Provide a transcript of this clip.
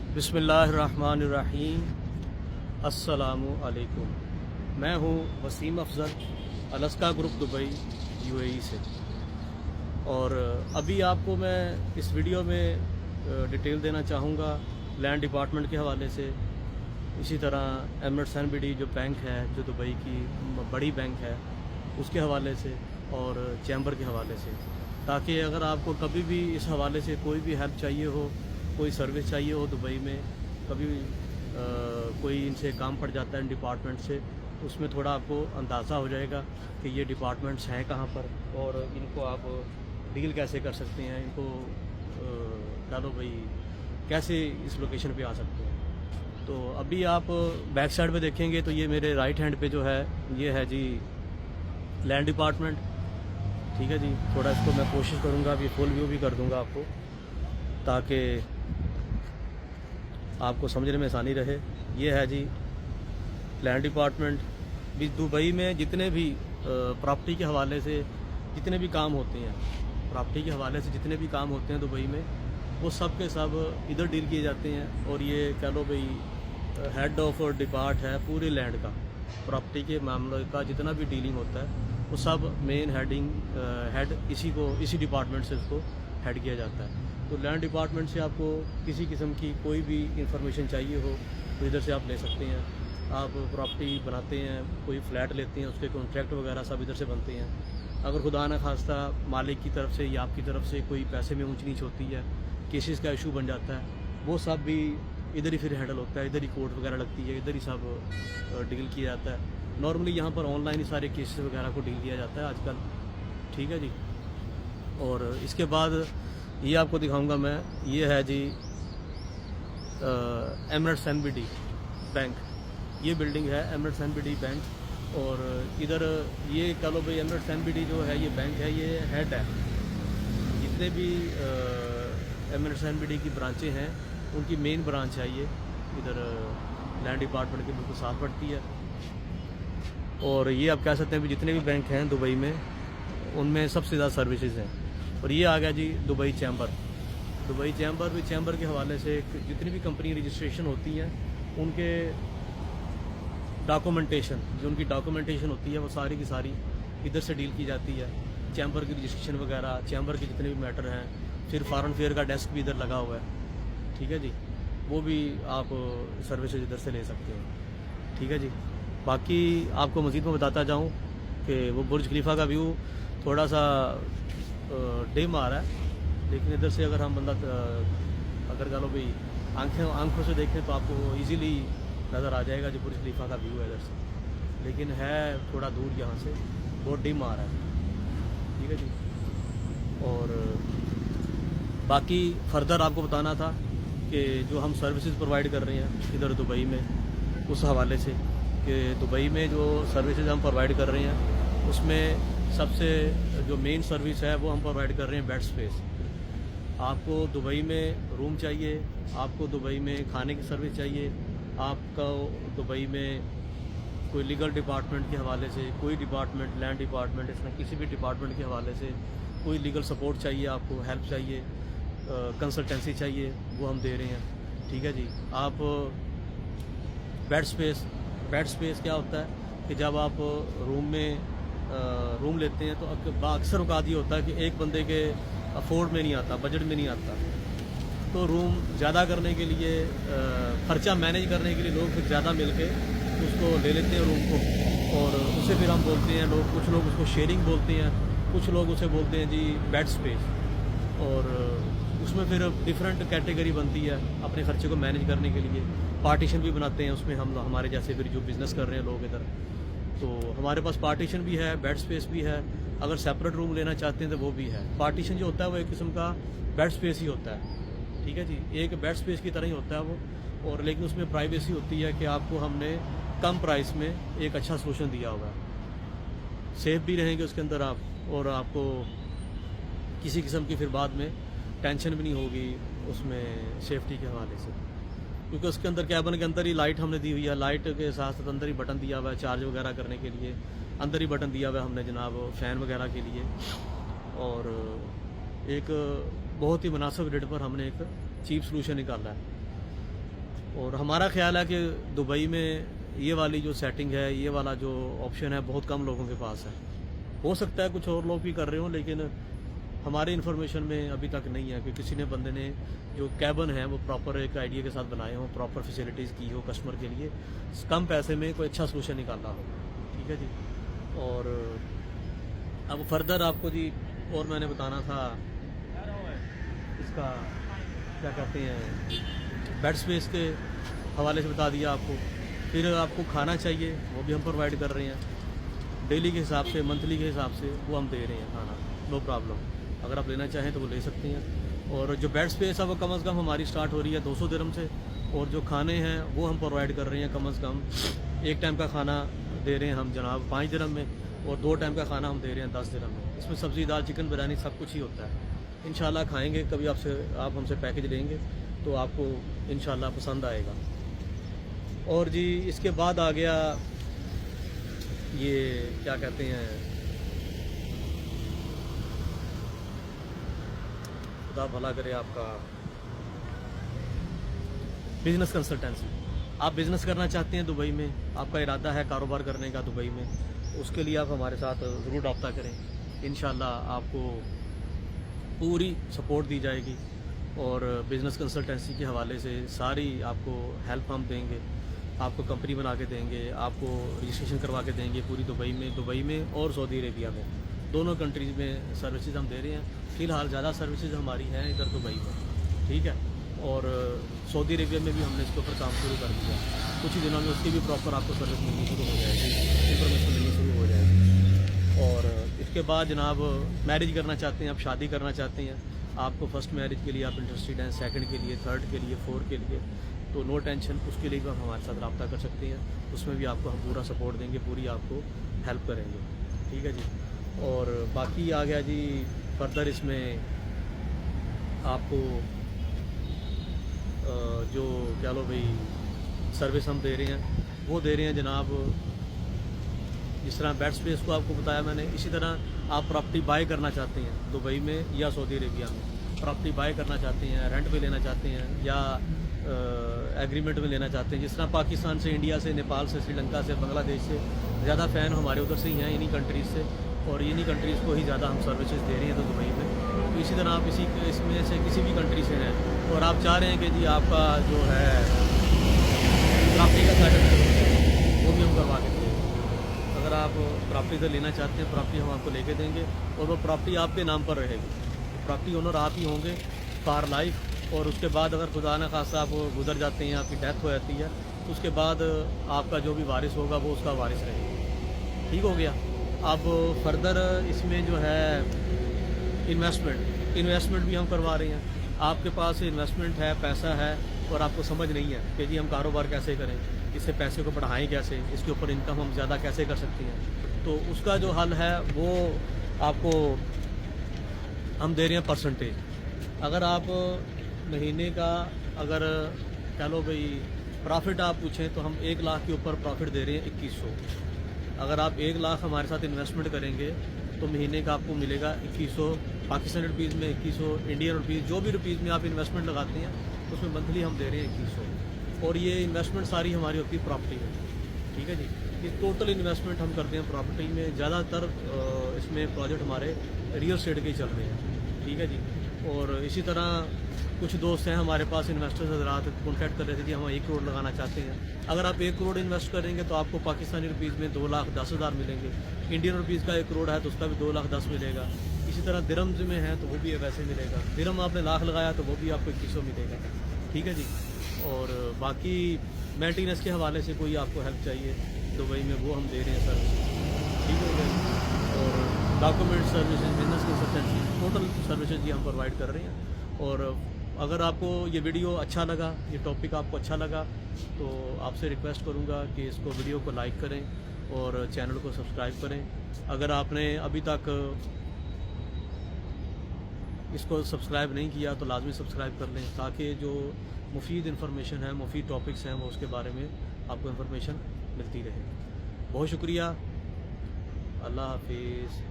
बिस्मिल्लाहिर्रहमानिर्रहीम। अस्सलामु अलैकुम। मैं हूँ Waseem Afzal, Alaska group Dubai UAE से। और अभी आपको मैं इस वीडियो में डिटेल देना चाहूँगा लैंड डिपार्टमेंट के हवाले से, इसी तरह एमिरेट्स एनबीडी जो बैंक है, जो दुबई की बड़ी बैंक है, उसके हवाले से और चैम्बर के हवाले से, ताकि अगर आपको कभी भी इस हवाले से कोई भी हेल्प चाहिए हो, कोई सर्विस चाहिए हो दुबई में, कभी कोई इनसे काम पड़ जाता है इन डिपार्टमेंट से, उसमें थोड़ा आपको अंदाज़ा हो जाएगा कि ये डिपार्टमेंट्स हैं कहाँ पर और इनको आप डील कैसे कर सकते हैं, इनको कह लो भाई कैसे इस लोकेशन पे आ सकते हैं। तो अभी आप बैक साइड पे देखेंगे तो ये मेरे राइट हैंड पे जो है ये है जी लैंड डिपार्टमेंट। ठीक है जी, थोड़ा इसको मैं कोशिश करूँगा अभी फुल व्यू भी कर दूँगा आपको, ताकि आपको समझने में आसानी रहे। ये है जी लैंड डिपार्टमेंट। भी दुबई में जितने भी प्रॉपर्टी के हवाले से जितने भी काम होते हैं, प्रॉपर्टी के हवाले से जितने भी काम होते हैं दुबई में, वो सब के सब इधर डील किए जाते हैं। और ये कह लो भाई हेड ऑफ डिपार्ट है पूरे लैंड का, प्रॉपर्टी के मामलों का जितना भी डीलिंग होता है वो सब मेन हेड इसी डिपार्टमेंट से उसको हेड किया जाता है। तो लैंड डिपार्टमेंट से आपको किसी किस्म की कोई भी इंफॉर्मेशन चाहिए हो तो इधर से आप ले सकते हैं। आप प्रॉपर्टी बनाते हैं, कोई फ्लैट लेते हैं, उसके कॉन्ट्रैक्ट वगैरह सब इधर से बनते हैं। अगर खुदा न खास्ता मालिक की तरफ से या आपकी तरफ से कोई पैसे में ऊंच नीच होती है, केसेस का इशू बन जाता है, वो सब भी इधर ही फिर हैंडल होता है, इधर ही कोर्ट वगैरह लगती है, इधर ही सब डील किया जाता है। नॉर्मली यहाँ पर ऑनलाइन ही सारे केसेस वगैरह को डील किया जाता है आजकल। ठीक है जी। और इसके बाद ये आपको दिखाऊंगा मैं, ये है जी एमिरेट्स एनबीडी बैंक। ये बिल्डिंग है एमिरेट्स एनबीडी बैंक। और इधर ये कह लो भाई एमिरेट्स एनबीडी जो है ये बैंक है, ये हेड है। जितने भी एमिरेट्स एनबीडी की ब्रांचें हैं उनकी मेन ब्रांच है ये, इधर लैंड डिपार्टमेंट के बिल्कुल साथ पड़ती है। और ये आप कह सकते हैं भी जितने भी बैंक हैं दुबई में उनमें सबसे ज़्यादा सर्विसेज हैं। और ये आ गया जी दुबई चैम्बर। दुबई चैम्बर भी चैम्बर के हवाले से जितनी भी कंपनी रजिस्ट्रेशन होती हैं उनके डॉक्यूमेंटेशन, जो उनकी डॉक्यूमेंटेशन होती है वो सारी की सारी इधर से डील की जाती है। चैम्बर की रजिस्ट्रेशन वगैरह, चैम्बर के जितने भी मैटर हैं, फिर फॉरेन फेयर का डेस्क भी इधर लगा हुआ है। ठीक है जी, वो भी आप सर्विसेज इधर से ले सकते हैं। ठीक है जी। बाकी आपको मज़ीद में बताता जाऊँ कि वो बुर्ज खलीफा का व्यू थोड़ा सा डिम आ रहा है, लेकिन इधर से अगर हम अगर कह लो भाई आंखों से देखें तो आपको इजीली नज़र आ जाएगा जो बुर्ज खलीफा का व्यू है इधर से, लेकिन है थोड़ा दूर यहाँ से, बहुत डिम आ रहा है। ठीक है जी। और बाकी फर्दर आपको बताना था कि जो हम सर्विसेज प्रोवाइड कर रहे हैं इधर दुबई में, उस हवाले से कि दुबई में जो सर्विसेज हम प्रोवाइड कर रहे हैं उसमें सबसे जो मेन सर्विस है वो हम प्रोवाइड कर रहे हैं बेड स्पेस। आपको दुबई में रूम चाहिए, आपको दुबई में खाने की सर्विस चाहिए, आपको दुबई में कोई लीगल डिपार्टमेंट के हवाले से, कोई डिपार्टमेंट लैंड डिपार्टमेंट, इसमें किसी भी डिपार्टमेंट के हवाले से कोई लीगल सपोर्ट चाहिए, आपको हेल्प चाहिए, कंसल्टेंसी चाहिए, वो हम दे रहे हैं। ठीक है जी। आप बेड स्पेस क्या होता है कि जब आप रूम लेते हैं तो अक्सर औकात ये होता है कि एक बंदे के अफोर्ड में नहीं आता, बजट में नहीं आता, तो रूम ज़्यादा करने के लिए, ख़र्चा मैनेज करने के लिए लोग फिर ज़्यादा मिल के उसको ले लेते हैं रूम को, और उसे फिर हम बोलते हैं लोग, कुछ लोग उसको शेयरिंग बोलते हैं, कुछ लोग उसे बोलते हैं जी बेड स्पेस। और उसमें फिर डिफरेंट कैटेगरी बनती है अपने ख़र्चे को मैनेज करने के लिए। पार्टीशन भी बनाते हैं उसमें हम, हमारे जैसे फिर जो बिज़नेस कर रहे हैं लोग इधर, तो हमारे पास पार्टीशन भी है, बेड स्पेस भी है। अगर सेपरेट रूम लेना चाहते हैं तो वो भी है। पार्टीशन जो होता है वो एक किस्म का बेड स्पेस ही होता है। ठीक है जी, एक बेड स्पेस की तरह ही होता है वो, और लेकिन उसमें प्राइवेसी होती है कि आपको हमने कम प्राइस में एक अच्छा सोल्यूशन दिया होगा, सेफ भी रहेंगे उसके अंदर आप, और आपको किसी किस्म की फिर बाद में टेंशन भी नहीं होगी उसमें सेफ्टी के हवाले से, क्योंकि उसके अंदर कैबिन के अंदर ही लाइट हमने दी हुई है, लाइट के साथ साथ अंदर ही बटन दिया हुआ है चार्ज वगैरह करने के लिए, अंदर ही बटन दिया हुआ है हमने जनाब फ़ैन वगैरह के लिए। और एक बहुत ही मुनासिब रेट पर हमने एक चीप सोल्यूशन निकाला है। اور ہمارا خیال ہے کہ دبئی میں یہ والی جو سیٹنگ ہے، یہ والا جو آپشن ہے، بہت کم لوگوں کے پاس ہے. ہو سکتا ہے کچھ اور لوگ بھی کر رہے ہوں، لیکن ہماری انفارمیشن میں ابھی تک نہیں ہے کہ کسی نے بندے نے جو کیبن ہے وہ پراپر ایک آئیڈیا کے ساتھ بنائے ہوں، پراپر فیسلٹیز کی ہو کسٹمر کے لیے، کم پیسے میں کوئی اچھا سولوشن نکالا ہو. ٹھیک ہے جی. اور اب فردر آپ کو جی اور میں نے بتانا تھا اس کا کیا کہتے ہیں بیڈ اسپیس کے حوالے سے بتا دیا آپ کو. پھر آپ کو کھانا چاہیے وہ بھی ہم پرووائڈ کر رہے ہیں ڈیلی کے حساب سے، منتھلی کے حساب سے وہ ہم دے رہے ہیں کھانا، نو پرابلم. اگر آپ لینا چاہیں تو وہ لے سکتے ہیں. اور جو بیڈ اسپیس ہے وہ کم از کم ہماری سٹارٹ ہو رہی ہے 200 درہم سے. اور جو کھانے ہیں وہ ہم پرووائڈ کر رہے ہیں کم از کم ایک ٹائم کا کھانا دے رہے ہیں ہم جناب 5 درہم میں، اور 2 ٹائم کا کھانا ہم دے رہے ہیں 10 درہم میں. اس میں سبزی دال چکن بریانی سب کچھ ہی ہوتا ہے. انشاءاللہ کھائیں گے کبھی آپ ہم سے پیکج لیں گے تو آپ کو انشاءاللہ پسند آئے گا. اور جی اس کے بعد آ گیا یہ کیا کہتے ہیں، خدا بھلا کرے آپ کا، بزنس کنسلٹنسی. آپ بزنس کرنا چاہتے ہیں دبئی میں، آپ کا ارادہ ہے کاروبار کرنے کا دبئی میں، اس کے لیے آپ ہمارے ساتھ ضرور رابطہ کریں. انشاءاللہ آپ کو پوری سپورٹ دی جائے گی، اور بزنس کنسلٹنسی کے حوالے سے ساری آپ کو ہیلپ ہم دیں گے. آپ کو کمپنی بنا کے دیں گے، آپ کو رجسٹریشن کروا کے دیں گے پوری دبئی میں اور سعودی عربیہ میں، دونوں کنٹریز میں سروسز ہم دے رہے ہیں. فی الحال زیادہ سروسز ہماری ہیں ادھر دبئی میں. ٹھیک ہے. اور سعودی عربیہ میں بھی ہم نے اس کے اوپر کام شروع کر دیا. کچھ ہی دنوں میں اس کی بھی پراپر آپ کو سروس ملنی شروع ہو جائے گی، انفارمیشن ملنی شروع ہو جائے گی. اور اس کے بعد جناب میرج کرنا چاہتے ہیں، آپ شادی کرنا چاہتے ہیں، آپ کو فرسٹ میرج کے لیے آپ انٹرسٹیڈ ہیں، سیکنڈ کے لیے، تھرڈ کے لیے، فورتھ کے لیے، تو نو ٹینشن. اس کے لیے بھی آپ ہمارے ساتھ رابطہ کر سکتے ہیں. اس میں بھی آپ کو ہم پورا سپورٹ دیں گے، پوری آپ کو ہیلپ کریں گے. ٹھیک ہے جی. اور باقی آ گیا جی فردر اس میں آپ کو جو کہہ لو بھائی سروس ہم دے رہے ہیں وہ دے رہے ہیں جناب. جس طرح بیڈ اسپیس کو آپ کو بتایا میں نے، اسی طرح آپ پراپرٹی بائی کرنا چاہتے ہیں دبئی میں یا سعودی عربیہ میں، پراپرٹی بائی کرنا چاہتے ہیں، رینٹ پہ لینا چاہتے ہیں یا ایگریمنٹ میں لینا چاہتے ہیں. جس طرح پاکستان سے، انڈیا سے، نیپال سے، سری لنکا سے، بنگلہ دیش سے زیادہ فین ہمارے ادھر سے ہی ہیں، انہی کنٹریز سے، اور انہی کنٹریز کو ہی زیادہ ہم سروسز دے رہے ہیں تو دبئی میں. تو اسی طرح آپ اس میں سے کسی بھی کنٹری سے ہیں اور آپ چاہ رہے ہیں کہ جی آپ کا جو ہے پراپرٹی کا سیٹلمنٹ وہ بھی ہم کروا کے دیں گے. اگر آپ پراپرٹی سے لینا چاہتے ہیں، پراپرٹی ہم آپ کو لے کے دیں گے، اور وہ پراپرٹی آپ کے نام پر رہے گی. پراپرٹی اونر آپ ہی ہوں گے فار لائف. اور اس کے بعد اگر خدا نہ خاصہ آپ گزر جاتے ہیں، آپ کی ڈیتھ ہو جاتی ہے، تو اس کے بعد آپ کا جو بھی وارث ہوگا وہ اس کا وارث رہے گا. ٹھیک ہو گیا. اب فردر اس میں جو ہے انویسٹمنٹ بھی ہم کروا رہے ہیں. آپ کے پاس انویسٹمنٹ ہے، پیسہ ہے، اور آپ کو سمجھ نہیں ہے کہ جی ہم کاروبار کیسے کریں، اس سے پیسے کو بڑھائیں کیسے، اس کے اوپر انکم ہم زیادہ کیسے کر سکتے ہیں، تو اس کا جو حل ہے وہ آپ کو ہم دے رہے ہیں پرسنٹیج. اگر آپ مہینے کا اگر کہہ لو بھائی پرافٹ آپ پوچھیں تو ہم 1 لاکھ کے اوپر پرافٹ دے رہے ہیں 2100. اگر آپ 1 لاکھ ہمارے ساتھ انویسٹمنٹ کریں گے تو مہینے کا آپ کو ملے گا 2100 پاکستانی روپیز میں، 2100 انڈین روپیز، جو بھی روپیز میں آپ انویسٹمنٹ لگاتے ہیں اس میں منتھلی ہم دے رہے ہیں 2100. اور یہ انویسٹمنٹ ساری ہماری ہوتی ہے پراپرٹی میں. ٹھیک ہے جی. یہ ٹوٹل انویسٹمنٹ ہم کرتے ہیں پراپرٹی میں. زیادہ تر اس میں پروجیکٹ ہمارے ریئل اسٹیٹ کے ہی چل رہے ہیں. ٹھیک ہے جی. اور اسی طرح کچھ دوست ہیں ہمارے پاس انویسٹرز حضرات کانٹیکٹ کر رہے تھے کہ ہم 1 کروڑ لگانا چاہتے ہیں. اگر آپ 1 کروڑ انویسٹ کریں گے تو آپ کو پاکستانی روپیز میں 2,10,000 ملیں گے. انڈین روپیز کا 1 کروڑ ہے تو اس کا بھی 2,10,000 ملے گا. اسی طرح درہمز میں ہے تو وہ بھی ویسے ملے گا. درہم آپ نے 1,00,000 لگایا تو وہ بھی آپ کو 2100 ملے گا. ٹھیک ہے جی. اور باقی مینٹیننس کے حوالے سے کوئی آپ کو ہیلپ چاہیے دبئی میں وہ ہم دے رہے ہیں سروسز. ٹھیک ہو گیا. اور document services, business consultancy, total services یہ ہم پرووائڈ کر رہے ہیں. اور اگر آپ کو یہ ویڈیو اچھا لگا، یہ ٹاپک آپ کو اچھا لگا، تو آپ سے ریکویسٹ کروں گا کہ اس کو ویڈیو کو لائک کریں اور چینل کو سبسکرائب کریں. اگر آپ نے ابھی تک اس کو سبسکرائب نہیں کیا تو لازمی سبسکرائب کر لیں تاکہ جو مفید انفارمیشن ہے، مفید ٹاپکس ہیں، وہ اس کے بارے میں آپ کو انفارمیشن ملتی رہے. بہت شکریہ. اللہ حافظ.